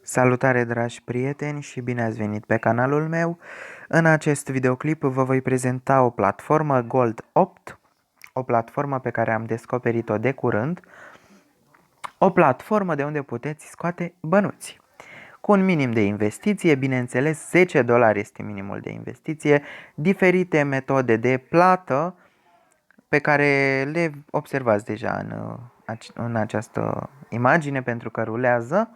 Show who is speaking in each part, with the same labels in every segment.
Speaker 1: Salutare dragi prieteni și bine ați venit pe canalul meu. În acest videoclip vă voi prezenta o platformă Gold 8, o platformă pe care am descoperit-o de curând, o platformă de unde puteți scoate bănuți. Cu un minim de investiție, bineînțeles $10 este minimul de investiție, diferite metode de plată pe care le observați deja în această imagine pentru că rulează.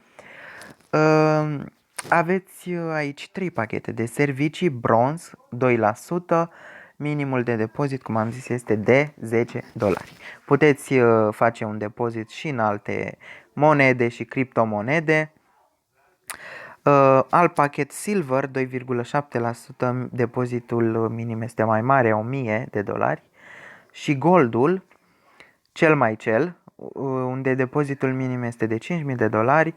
Speaker 1: Aveți aici 3 pachete de servicii, bronz, 2%, minimul de depozit, cum am zis, este de $10. Puteți face un depozit și în alte monede și criptomonede. Alt pachet silver, 2,7%, depozitul minim este mai mare, $1000. Și goldul, cel mai cel, unde depozitul minim este de $5000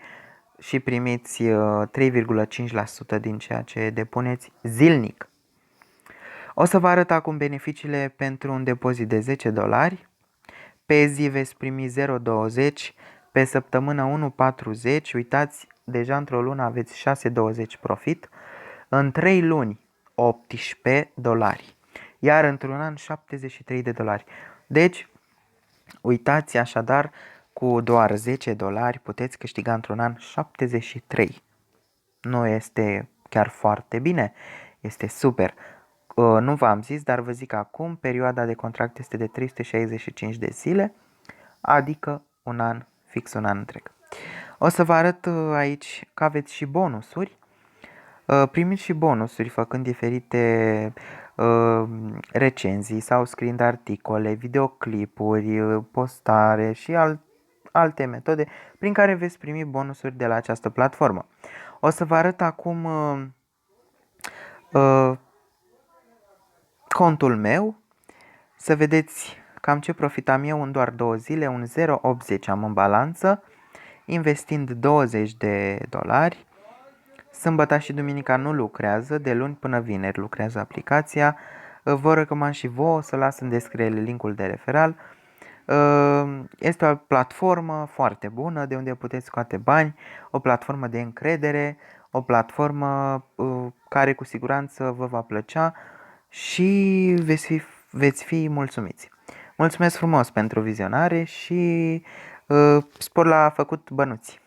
Speaker 1: și primiți 3,5% din ceea ce depuneți zilnic. O să vă arăt acum beneficiile pentru un depozit de $10. Pe zi veți primi 0,20, pe săptămână 1,40, uitați, deja într-o lună aveți 6,20 profit, în 3 luni $18, iar într-un an $73. Deci, uitați așadar, cu doar $10 puteți câștiga într-un an 73. Nu este chiar foarte bine, este super. Nu v-am zis, dar vă zic acum, perioada de contract este de 365 de zile, adică un an, fix un an întreg. O să vă arăt aici că aveți și bonusuri. Primiți și bonusuri făcând diferite recenzii sau scriind articole, videoclipuri, postare și alte metode prin care veți primi bonusuri de la această platformă. O să vă arăt acum contul meu, să vedeți cam ce profit am eu în doar 2 zile, un 0,80 am în balanță, investind $20. Sâmbătă și duminica nu lucrează, de luni până vineri lucrează aplicația. Vă recomand și vouă să las în descriere linkul de referal. Este o platformă foarte bună de unde puteți scoate bani, o platformă de încredere, o platformă care cu siguranță vă va plăcea și veți fi mulțumiți. Mulțumesc frumos pentru vizionare și spor la făcut bănuți!